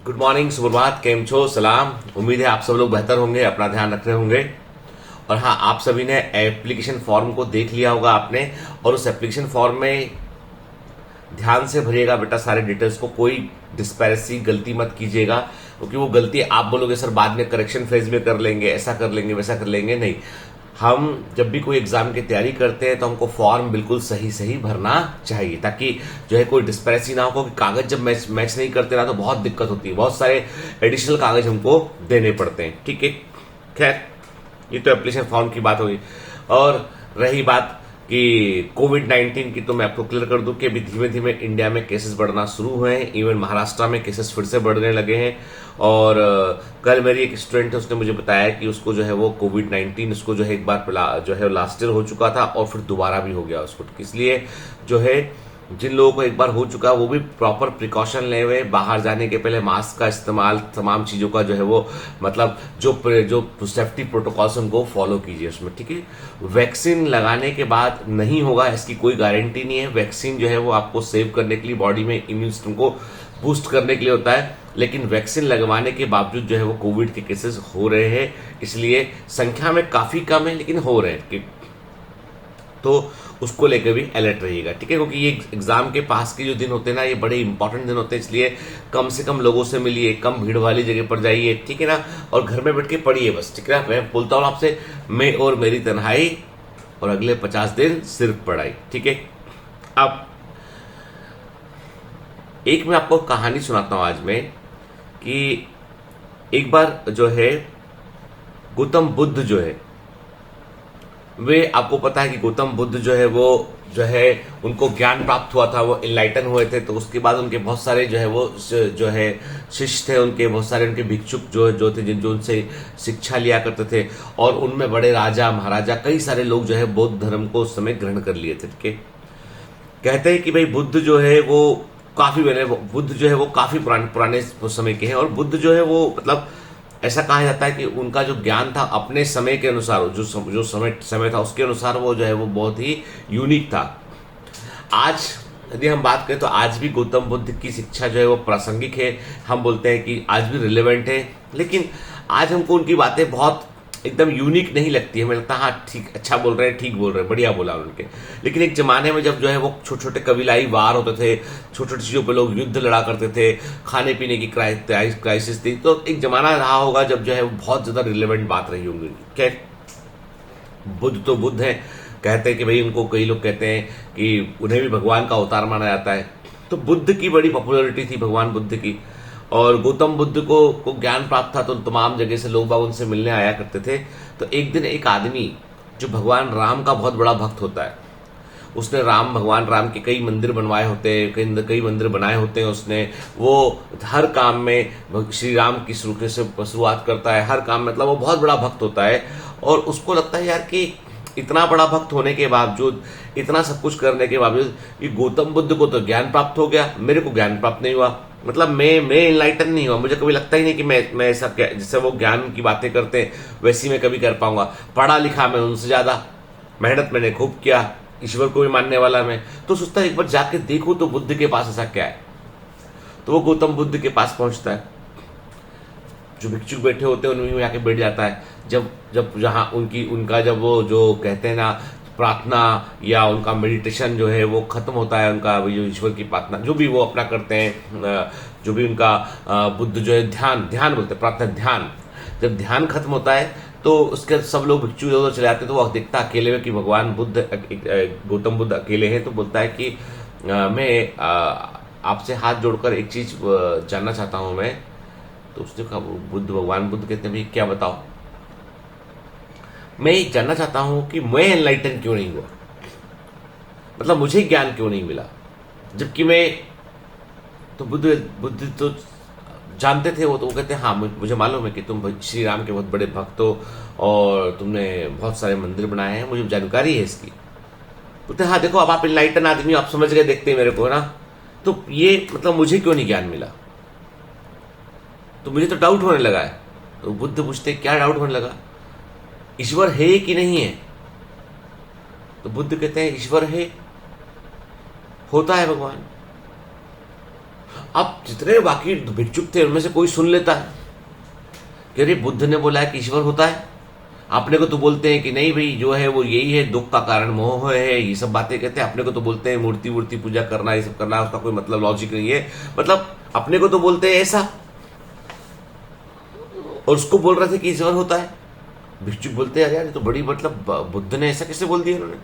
Good morning, सुप्रभात, केम छो, सलाम। उम्मीद है आप सब लोग बेहतर होंगे, अपना ध्यान रख रहे होंगे। और हाँ, आप सभी ने एप्लीकेशन फॉर्म को देख लिया होगा आपने। और उस एप्लीकेशन फॉर्म में ध्यान से भरिएगा बेटा सारे डिटेल्स को, कोई डिस्पैरेसी गलती मत कीजिएगा, क्योंकि वो गलती आप बोलोगे सर बाद में करेक्शन फेज में कर लेंगे, ऐसा कर लेंगे वैसा कर लेंगे। नहीं, हम जब भी कोई एग्जाम की तैयारी करते हैं तो हमको फॉर्म बिल्कुल सही सही भरना चाहिए, ताकि जो है कोई डिस्पैरेसी ना हो। कि कागज जब मैच नहीं करते ना तो बहुत दिक्कत होती है, बहुत सारे एडिशनल कागज हमको देने पड़ते हैं। ठीक है, खैर ये तो एप्लीकेशन फॉर्म की बात होगी। और रही बात कि कोविड-19 की, तो मैं आपको क्लियर कर दूं कि अभी धीमे धीमे इंडिया में केसेस बढ़ना शुरू हुए हैं। इवन महाराष्ट्र में केसेस फिर से बढ़ने लगे हैं। और कल मेरी एक स्टूडेंट है, उसने मुझे बताया कि उसको जो है वो कोविड-19 उसको जो है एक बार जो है लास्ट ईयर हो चुका था और फिर दोबारा भी हो गया उसको। इसलिए जो है जिन लोगों को एक बार हो चुका वो भी प्रॉपर प्रिकॉशन ले हुए, बाहर जाने के पहले मास्क का इस्तेमाल, तमाम चीजों का जो है वो मतलब जो सेफ्टी प्रोटोकॉल्स उनको फॉलो कीजिए उसमें। ठीक है, वैक्सीन लगाने के बाद नहीं होगा इसकी कोई गारंटी नहीं है। वैक्सीन जो है वो आपको सेव करने के लिए, बॉडी में इम्यून सिस्टम को बूस्ट करने के लिए होता है, लेकिन वैक्सीन लगवाने के बावजूद जो है वो कोविड के केसेस हो रहे हैं। इसलिए संख्या में काफी कम है लेकिन हो रहे हैं, तो उसको लेकर भी अलर्ट रहिएगा। ठीक है, क्योंकि ये एग्जाम के पास के जो दिन होते हैं ना, ये बड़े इंपॉर्टेंट दिन होते हैं। इसलिए कम से कम लोगों से मिलिए, कम भीड़ वाली जगह पर जाइए, ठीक है ना, और घर में बैठ के पढ़िए बस। ठीक है ना, मैं बोलता हूँ आपसे, मैं और मेरी तन्हाई और अगले 50 दिन सिर्फ पढ़ाई। ठीक है, अब एक मैं आपको कहानी सुनाता हूं आज में कि एक बार जो है गौतम बुद्ध जो है, वे, आपको पता है कि गौतम बुद्ध जो है वो जो है उनको ज्ञान प्राप्त हुआ था, वो इनलाइटन हुए थे। तो उसके बाद उनके बहुत सारे जो है वो जो है शिष्य थे, उनके बहुत सारे उनके भिक्षुक जो थे, जो उनसे शिक्षा लिया करते थे। और उनमें बड़े राजा महाराजा कई सारे लोग जो है बौद्ध धर्म को उस समय ग्रहण कर लिए थे। ठीक है, कहते हैं कि भाई बुद्ध जो है वो बुद्ध जो है वो काफी पुराने समय के हैं। और बुद्ध जो है वो मतलब ऐसा कहा जाता है कि उनका जो ज्ञान था अपने समय के अनुसार, जो समय था उसके अनुसार वो जो है वो बहुत ही यूनिक था। आज यदि हम बात करें तो आज भी गौतम बुद्ध की शिक्षा जो है वो प्रासंगिक है। हम बोलते हैं कि आज भी रिलेवेंट है, लेकिन आज हमको उनकी बातें बहुत एकदम यूनिक नहीं लगती है। हमें लगता है हाँ ठीक, अच्छा बोल रहे हैं, ठीक बोल रहे हैं, बढ़िया बोला उनके। लेकिन एक जमाने में जब जो है वो छोटे छोटे कबीलाई वार होते थे, छोटी छोटी चीजों पे लोग युद्ध लड़ा करते थे, खाने पीने की क्राइसिस थी, तो एक जमाना रहा होगा जब जो है वो बहुत ज्यादा रिलेवेंट बात रही होंगी। खैर, बुद्ध तो बुद्ध है, कहते हैं कि भाई उनको, कई लोग कहते हैं कि उन्हें भी भगवान का अवतार माना जाता है। तो बुद्ध की बड़ी पॉपुलैरिटी थी, भगवान बुद्ध की। और गौतम बुद्ध को ज्ञान प्राप्त था, तो तमाम जगह से लोग बाग उनसे मिलने आया करते थे। तो एक दिन एक आदमी जो भगवान राम का बहुत बड़ा भक्त होता है, उसने भगवान राम के कई मंदिर बनवाए होते हैं, कई मंदिर बनाए होते हैं उसने। वो हर काम में श्री राम की शुरुआत करता है, हर काम, मतलब वो बहुत बड़ा भक्त होता है। और उसको लगता है यार कि इतना बड़ा भक्त होने के बावजूद, इतना सब कुछ करने के बावजूद, ये गौतम बुद्ध को तो ज्ञान प्राप्त हो गया, मेरे को ज्ञान प्राप्त नहीं हुआ। मतलब मैं एनलाइटन नहीं हुआ। मुझे कभी लगता ही नहीं कि मैं ऐसा, जैसे वो ज्ञान की बातें करते हैं वैसी मैं कभी कर पाऊंगा। पढ़ा लिखा मैं उनसे ज्यादा, मेहनत मैंने खूब किया, ईश्वर को भी मानने वाला मैं। तो सोचता है एक बार जाके देखूं तो बुद्ध के पास ऐसा क्या है। तो वो गौतम बुद्ध के पास पहुंचता है, जो भिक्षुक बैठे होते हैं उनमें जाके बैठ जाता है। जब जहां उनका जब वो जो कहते हैं ना प्रार्थना या उनका मेडिटेशन जो है वो खत्म होता है, उनका जो ईश्वर की प्रार्थना जो भी वो अपना करते हैं, जो भी उनका बुद्ध जो है ध्यान बोलते हैं, प्रार्थना ध्यान, जब ध्यान खत्म होता है तो उसके सब लोग भिक्षु उधर चले जाते हैं। तो वो देखता अकेले में कि भगवान बुद्ध, गौतम बुद्ध अकेले हैं। तो बोलता है कि मैं आपसे हाथ जोड़कर एक चीज जानना चाहता हूं मैं। तो उसने कहा, भगवान बुद्ध कहते हैं भाई क्या बताओ। मैं ये जानना चाहता हूं कि मैं एनलाइटन क्यों नहीं हुआ, मतलब मुझे ज्ञान क्यों नहीं मिला, जबकि मैं तो बुद्ध तो जानते थे वो। तो वो कहते हैं हाँ मुझे मालूम है कि तुम श्री राम के बहुत बड़े भक्त हो और तुमने बहुत सारे मंदिर बनाए हैं, मुझे जानकारी है इसकी। बोलते हाँ देखो, अब आप एनलाइटन आदमी, आप समझ गए, देखते हैं मेरे को ना, तो ये मतलब मुझे क्यों नहीं ज्ञान मिला। तो मुझे तो डाउट होने लगा है। तो बुद्ध पूछते क्या डाउट होने लगा, ईश्वर है कि नहीं है। तो बुद्ध कहते हैं ईश्वर है, होता है भगवान। अब जितने बाकी भिक्षुक थे उनमें से कोई सुन लेता है कि अरे बुद्ध ने बोला है कि ईश्वर होता है, अपने को तो बोलते हैं कि नहीं भाई जो है वो यही है, दुख का कारण मोह है, ये सब बातें कहते हैं। अपने को तो बोलते हैं मूर्ति वूर्ति पूजा करना, ये सब करना, उसका कोई मतलब लॉजिक नहीं है, मतलब अपने को तो बोलते हैं ऐसा, और उसको बोल रहे थे कि ईश्वर होता है। भिक्षुक बोलते हैं यार ये तो बड़ी, मतलब बुद्ध ने ऐसा कैसे बोल दिया उन्होंने,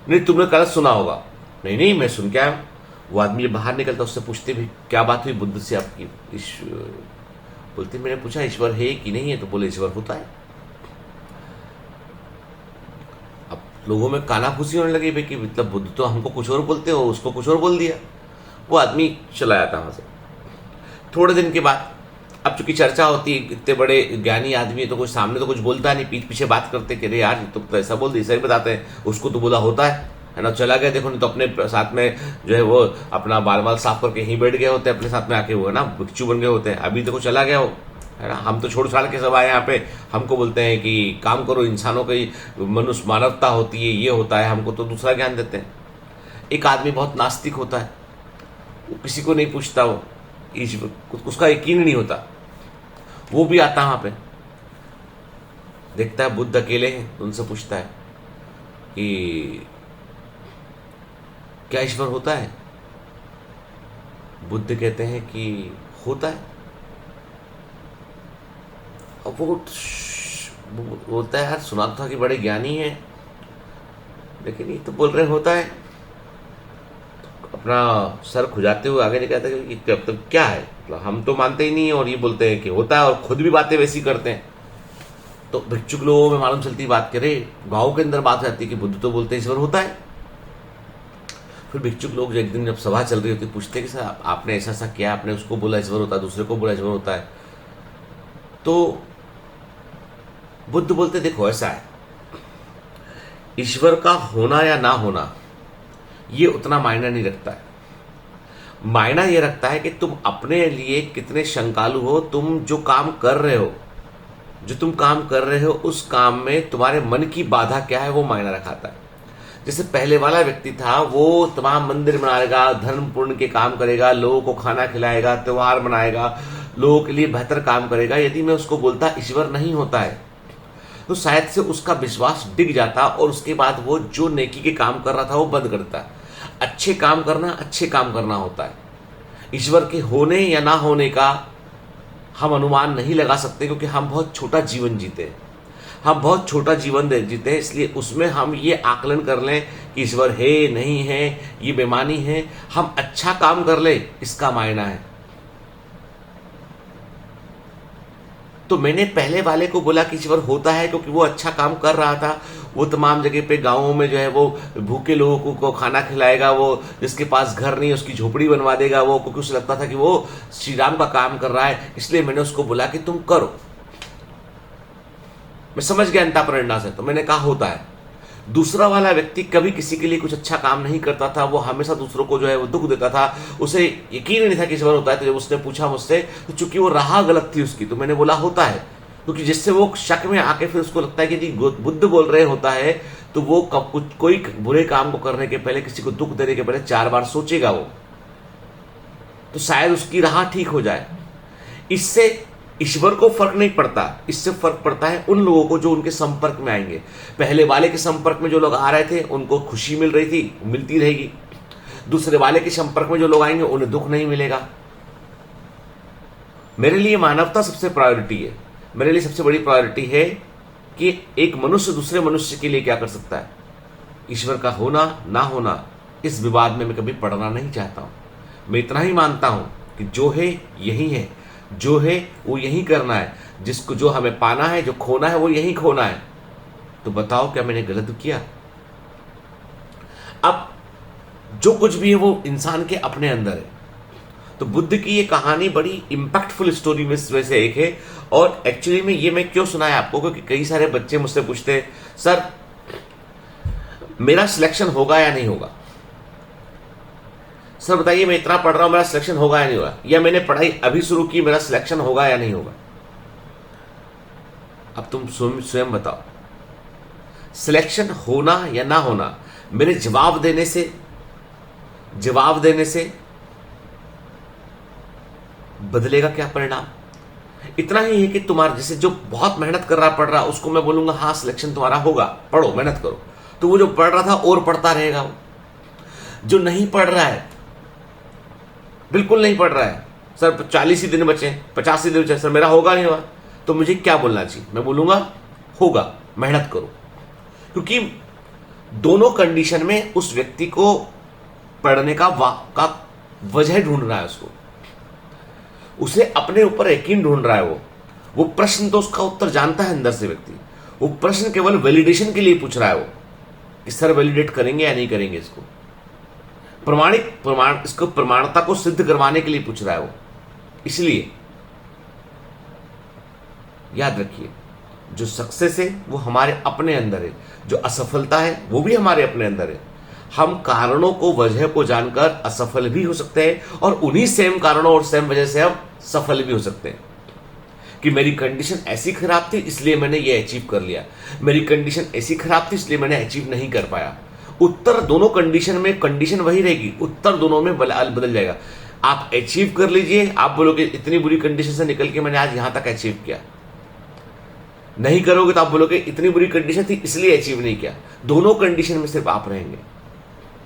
नहीं तुमने गलत सुना होगा। नहीं नहीं मैं सुन के आया हूं। वो आदमी जब बाहर निकलता उससे पूछते भी क्या बात हुई बुद्ध से आपकी, बोलते मैंने पूछा ईश्वर है कि नहीं है, तो बोले ईश्वर होता है। अब लोगों में कानाफूसी होने लगी भाई कि मतलब बुद्ध तो हमको कुछ और बोलते हो, उसको कुछ और बोल दिया। वो आदमी चला जाता वहां से। थोड़े दिन के बाद अब चूंकि चर्चा होती है, इतने बड़े ज्ञानी आदमी है तो कुछ सामने तो कुछ बोलता नहीं, पीठ पीछे बात करते कि अरे यार तुम तो ऐसा बोल दे, ऐसा ही बताते हैं, उसको तो बोला होता है ना, चला गया। देखो नहीं तो अपने साथ में जो है वो अपना बाल बाल साफ करके यहीं बैठ गए होते, अपने साथ में आके वो है ना भिक्षु बन गए होते हैं। अभी देखो चला गया हो, है ना, हम तो छोड़ छाड़ के सब आए यहाँ पे, हमको बोलते हैं कि काम करो, इंसानों की मनुष्य मानवता होती है, ये होता है, हमको तो दूसरा ज्ञान देते हैं। एक आदमी बहुत नास्तिक होता है, वो किसी को नहीं पूछता, वो उसका यकीन नहीं होता, वो भी आता वहां पे, देखता है बुद्ध अकेले हैं, तो उनसे पूछता है कि क्या ईश्वर होता है। बुद्ध कहते हैं कि होता है। अब वो बोलता है यार सुना था कि बड़े ज्ञानी हैं, लेकिन ये तो बोल रहे होता है। अपना सर खुजाते हुए आगे निकलता है कि अब तक क्या है, मतलब हम तो मानते ही नहीं है और ये बोलते हैं कि होता है, और खुद भी बातें वैसी करते हैं। तो भिक्षुक लोगों में मालूम चलती बात करे, गांव के अंदर बात हो जाती है कि बुद्ध तो बोलते हैं ईश्वर होता है। फिर भिक्षुक लोग एक दिन जब सभा चल रही होती पूछते कि सर आपने ऐसा ऐसा किया, आपने उसको बोला ईश्वर होता है, दूसरे को बोला ईश्वर होता है। तो बुद्ध बोलते देखो ऐसा है, ईश्वर का होना या ना होना ये उतना मायना नहीं रखता है। मायना ये रखता है कि तुम अपने लिए कितने शंकालु हो, तुम जो काम कर रहे हो, जो तुम काम कर रहे हो उस काम में तुम्हारे मन की बाधा क्या है, वो मायना रखाता है। जैसे पहले वाला व्यक्ति था, वो तमाम मंदिर बनाएगा, धर्म पुण्य के काम करेगा, लोगों को खाना खिलाएगा, त्योहार मनाएगा, लोगों के लिए बेहतर काम करेगा। यदि मैं उसको बोलता ईश्वर नहीं होता है तो शायद से उसका विश्वास डिग जाता और उसके बाद वो जो नेकी के काम कर रहा था वो बंद करता। अच्छे काम करना होता है। ईश्वर के होने या ना होने का हम अनुमान नहीं लगा सकते, क्योंकि हम बहुत छोटा जीवन जीते हैं, हम बहुत छोटा जीवन जीते हैं, इसलिए उसमें हम ये आकलन कर लें कि ईश्वर है नहीं है, ये बेमानी है। हम अच्छा काम कर ले इसका मायना है। तो मैंने पहले वाले को बोला कि ईश्वर होता है क्योंकि वो अच्छा काम कर रहा था, वो तमाम जगह पे गांवों में जो है वो भूखे लोगों को खाना खिलाएगा, वो जिसके पास घर नहीं उसकी झोपड़ी बनवा देगा, वो क्योंकि उसे लगता था कि वो श्री राम का काम कर रहा है, इसलिए मैंने उसको बोला कि तुम करो। मैं समझ गया अंता प्रेरणा से, तो मैंने कहा होता है। दूसरा वाला व्यक्ति कभी किसी के लिए कुछ अच्छा काम नहीं करता था, वो हमेशा दूसरों को जो है वो दुख देता था, उसे यकीन ही नहीं था कि ईश्वर होता है। तो जब उसने पूछा मुझसे, तो चूंकि वो राह गलत थी उसकी, तो मैंने बोला होता है, क्योंकि जिससे वो शक में आके फिर उसको लगता है कि बुद्ध बोल रहे होता है, तो वो कोई बुरे काम को करने के पहले, किसी को दुख देने के पहले 4 बार सोचेगा वो, तो शायद उसकी राह ठीक हो जाए। इससे ईश्वर को फर्क नहीं पड़ता, इससे फर्क पड़ता है उन लोगों को जो उनके संपर्क में आएंगे। पहले वाले के संपर्क में जो लोग आ रहे थे उनको खुशी मिल रही थी, मिलती रहेगी। दूसरे वाले के संपर्क में जो लोग आएंगे उन्हें दुख नहीं मिलेगा। मेरे लिए मानवता सबसे प्रायोरिटी है। मेरे लिए सबसे बड़ी प्रायोरिटी है कि एक मनुष्य दूसरे मनुष्य के लिए क्या कर सकता है। ईश्वर का होना ना होना इस विवाद में मैं कभी पड़ना नहीं चाहता हूं। मैं इतना ही मानता हूं कि जो है यही है, जो है वो यही करना है, जिसको जो हमें पाना है, जो खोना है वो यही खोना है। तो बताओ क्या मैंने गलत किया? अब जो कुछ भी है वो इंसान के अपने अंदर है। तो बुद्ध की ये कहानी बड़ी इंपैक्टफुल स्टोरी में से एक है। और एक्चुअली में ये मैं क्यों सुनाया आपको, क्योंकि कई सारे बच्चे मुझसे पूछते हैं सर मेरा सिलेक्शन होगा या नहीं होगा, सर बताइए मैं इतना पढ़ रहा हूं मेरा सिलेक्शन होगा या नहीं होगा, या मैंने पढ़ाई अभी शुरू की मेरा सिलेक्शन होगा या नहीं होगा। अब तुम स्वयं बताओ, सिलेक्शन होना या ना होना मेरे जवाब देने से बदलेगा क्या परिणाम? इतना ही है कि तुम्हारा जैसे जो बहुत मेहनत कर रहा पढ़ रहा, उसको मैं बोलूंगा हाँ सिलेक्शन तुम्हारा होगा, पढ़ो मेहनत करो, तो वो जो पढ़ रहा था और पढ़ता रहेगा। वो जो नहीं पढ़ रहा है, बिल्कुल नहीं पढ़ रहा है, सर 40 ही दिन बचे, 50 ही दिन बचे, सर मेरा होगा नहीं हुआ, तो मुझे क्या बोलना चाहिए? मैं बोलूंगा होगा, मेहनत करो। क्योंकि दोनों कंडीशन में उस व्यक्ति को पढ़ने का वजह ढूंढ रहा है, उसको उसे अपने ऊपर यकीन ढूंढ रहा है। वो प्रश्न तो उसका उत्तर जानता है अंदर से व्यक्ति, वो प्रश्न केवल वैलिडेशन के लिए पूछ रहा है वो कि सर वैलिडेट करेंगे या नहीं करेंगे, इसको इसको प्रमाणता को सिद्ध करवाने के लिए पूछ रहा है वो। इसलिए याद रखिए, जो सक्सेस है वो हमारे अपने अंदर है, जो असफलता है वो भी हमारे अपने अंदर है। हम कारणों को, वजह को जानकर असफल भी हो सकते हैं और उन्हीं सेम कारणों और सेम वजह से हम सफल भी हो सकते हैं। कि मेरी कंडीशन ऐसी खराब थी इसलिए मैंने ये अचीव कर लिया, मेरी कंडीशन ऐसी खराब थी इसलिए मैंने अचीव नहीं कर पाया। उत्तर दोनों कंडीशन में, कंडीशन वही रहेगी, उत्तर दोनों में बदल जाएगा। आप अचीव कर लीजिए, आप बोलोगे इतनी बुरी कंडीशन से निकल के मैंने आज यहां तक अचीव किया। नहीं करोगे तो आप बोलोगे इतनी बुरी कंडीशन थी इसलिए अचीव नहीं किया। दोनों कंडीशन में सिर्फ आप रहेंगे,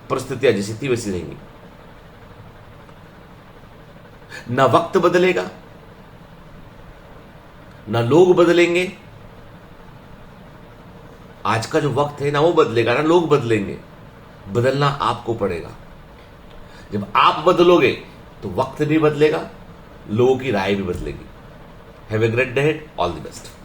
परिस्थितियां जैसी थी वैसी रहेंगी। ना वक्त बदलेगा, ना लोग बदलेंगे। आज का जो वक्त है ना वो बदलेगा, ना लोग बदलेंगे। बदलना आपको पड़ेगा। जब आप बदलोगे तो वक्त भी बदलेगा, लोगों की राय भी बदलेगी। Have a great day, all the best.